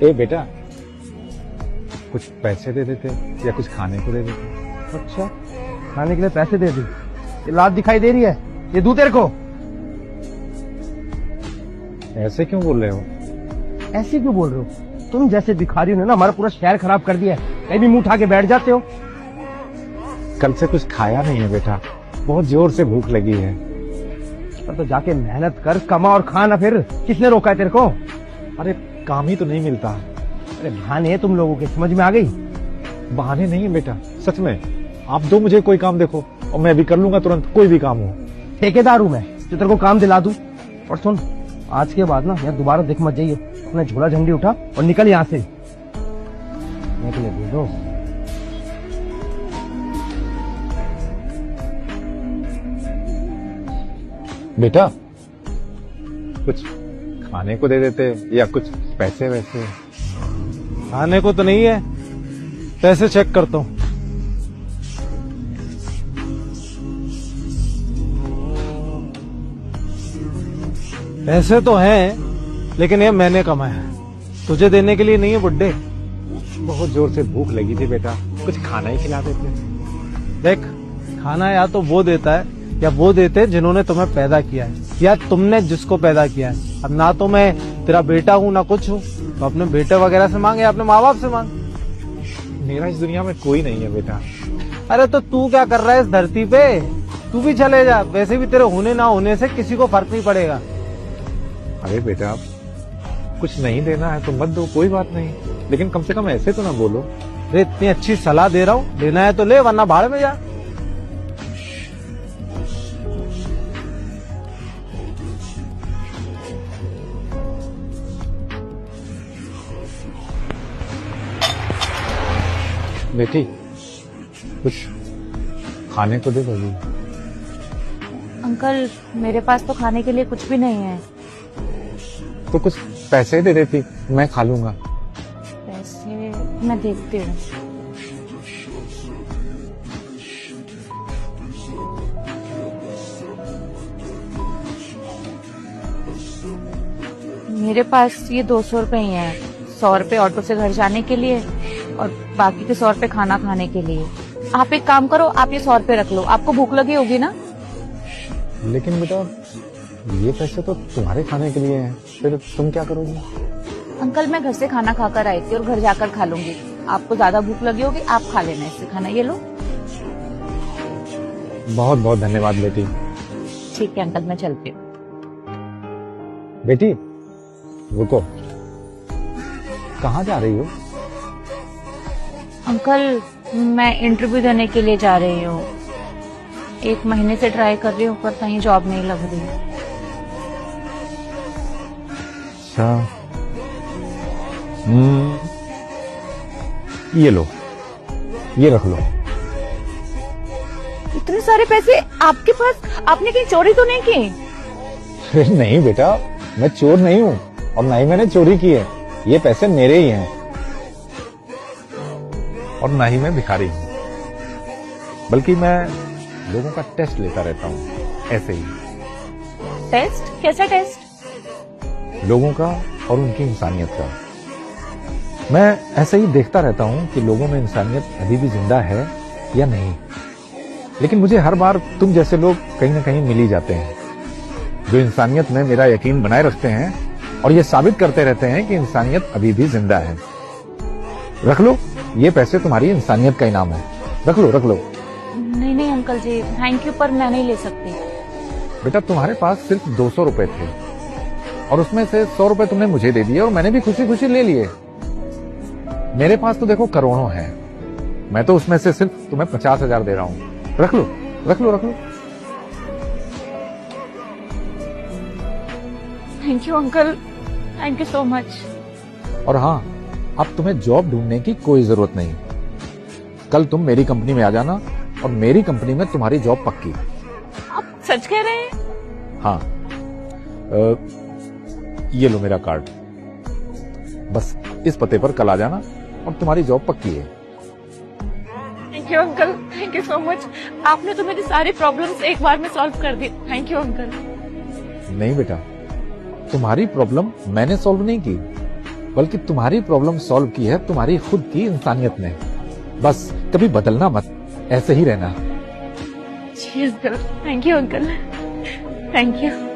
ए बेटा, कुछ पैसे दे देते या कुछ खाने को दे देते। अच्छा, खाने के लिए पैसे दे दी। ये लात दिखाई दे रही है, ये दूं तेरे को। ऐसे क्यों बोल रहे हो? ऐसे क्यों बोल रहे हो? तुम जैसे भिखारी ने ना हमारा पूरा शहर खराब कर दिया है। कहीं भी मुंह उठा के बैठ जाते हो। कल से कुछ खाया नहीं है बेटा, बहुत जोर से भूख लगी है। तो जाके मेहनत कर, कमा और खा ना। फिर किसने रोका है तेरे को? अरे काम ही तो नहीं मिलता। अरे बहाने हैं तुम लोगों के, समझ में आ गई? बहाने नहीं है बेटा, सच में। आप दो मुझे कोई काम, देखो, और मैं भी कर लूंगा तुरंत, कोई भी काम हो। ठेकेदार हूं मैं जो तेरे को काम दिला दूं। और सुन, आज के बाद ना यार दोबारा दिख मत जाइए। अपना झोला झंडी उठा और निकल यहाँ से। निकले दो। बेटा, कुछ खाने को दे देते या कुछ पैसे वैसे। खाने को तो नहीं है, पैसे चेक करता हूँ। पैसे तो हैं, लेकिन ये मैंने कमाया है, तुझे देने के लिए नहीं है बुड्ढे। बहुत जोर से भूख लगी थी बेटा, कुछ खाना ही खिला देते। देख, खाना या तो वो देता है या वो देते जिन्होंने तुम्हें पैदा किया है, या तुमने जिसको पैदा किया है। अब ना तो मैं तेरा बेटा हूँ ना कुछ हूँ, तो अपने बेटे वगैरह से मांगे, अपने माँ बाप से मांग। मेरा इस दुनिया में कोई नहीं है बेटा। अरे तो तू क्या कर रहा है इस धरती पे? तू भी चले जा, वैसे भी तेरे होने ना होने से किसी को फर्क नहीं पड़ेगा। अरे बेटा, कुछ नहीं देना है तो मत दो, कोई बात नहीं, लेकिन कम से कम ऐसे तो ना बोलो। अरे इतनी अच्छी सलाह दे रहा हूँ, लेना है तो ले, वरना भाड़ में जा। बेटी, कुछ खाने को दे दो। अंकल, मेरे पास तो खाने के लिए कुछ भी नहीं है। तो कुछ पैसे दे देती, मैं खा लूंगा। पैसे मैं देखती हूँ। मेरे पास ये 200 रुपए ही हैं। 100 रुपए ऑटो से घर जाने के लिए और बाकी के 100 रुपए खाना खाने के लिए। आप एक काम करो, आप ये 100 रुपए रख लो, आपको भूख लगी होगी ना। लेकिन बेटा, ये पैसे तो तुम्हारे खाने के लिए हैं, फिर तुम क्या करोगी? अंकल, मैं घर से खाना खाकर आई थी और घर जाकर खा लूंगी। आपको ज्यादा भूख लगी होगी, आप खा लेना इससे खाना। ये लो। बहुत बहुत धन्यवाद बेटी। ठीक है अंकल, मैं चलती हूँ। बेटी रुको, कहाँ जा रही हो? अंकल, मैं इंटरव्यू देने के लिए जा रही हूँ। 1 महीने से ट्राई कर रही हूँ पर कहीं जॉब नहीं लग रही। अच्छा, ये लो, ये रख लो। इतने सारे पैसे आपके पास? आपने कहीं चोरी तो नहीं की? अरे नहीं बेटा, मैं चोर नहीं हूँ और ना ही मैंने चोरी की है। ये पैसे मेरे ही हैं और ना ही मैं भिखारी हूँ, बल्कि मैं लोगों का टेस्ट लेता रहता हूँ, ऐसे ही। टेस्ट? कैसा टेस्ट? लोगों का और उनकी इंसानियत का। मैं ऐसे ही देखता रहता हूँ कि लोगों में इंसानियत अभी भी जिंदा है या नहीं। लेकिन मुझे हर बार तुम जैसे लोग कहीं ना कहीं मिल ही जाते हैं, जो इंसानियत में मेरा यकीन बनाए रखते हैं और ये साबित करते रहते हैं कि इंसानियत अभी भी जिंदा है। रख लो, ये पैसे तुम्हारी इंसानियत का इनाम है। रख लो, रख लो। नहीं नहीं अंकल जी, थैंक यू, पर मैं नहीं ले सकती। बेटा, तुम्हारे पास सिर्फ 200 रुपए थे और उसमें से 100 रुपए तुमने मुझे दे दिए और मैंने भी खुशी खुशी ले लिए। मेरे पास तो देखो करोड़ों हैं, मैं तो उसमें से सिर्फ तुम्हें 50,000 दे रहा हूँ। रख लो, रख लो, रख लो। Thank you uncle, thank you so much. और हाँ, अब तुम्हें जॉब ढूंढने की कोई जरूरत नहीं। कल तुम मेरी कंपनी में आ जाना और मेरी कंपनी में तुम्हारी जॉब पक्की। आप सच कह रहे हैं? हाँ, ये लो मेरा कार्ड। बस इस पते पर कल आ जाना और तुम्हारी जॉब पक्की है। Thank you uncle, thank you so much. आपने तो मेरी सारी प्रॉब्लम्स एक बार में सॉल्व कर दी। Thank you uncle. नहीं बेटा, तुम्हारी प्रॉब्लम मैंने सॉल्व नहीं की, बल्कि तुम्हारी प्रॉब्लम सॉल्व की है तुम्हारी खुद की इंसानियत ने। बस कभी बदलना मत, ऐसे ही रहना। Thank you uncle, thank you.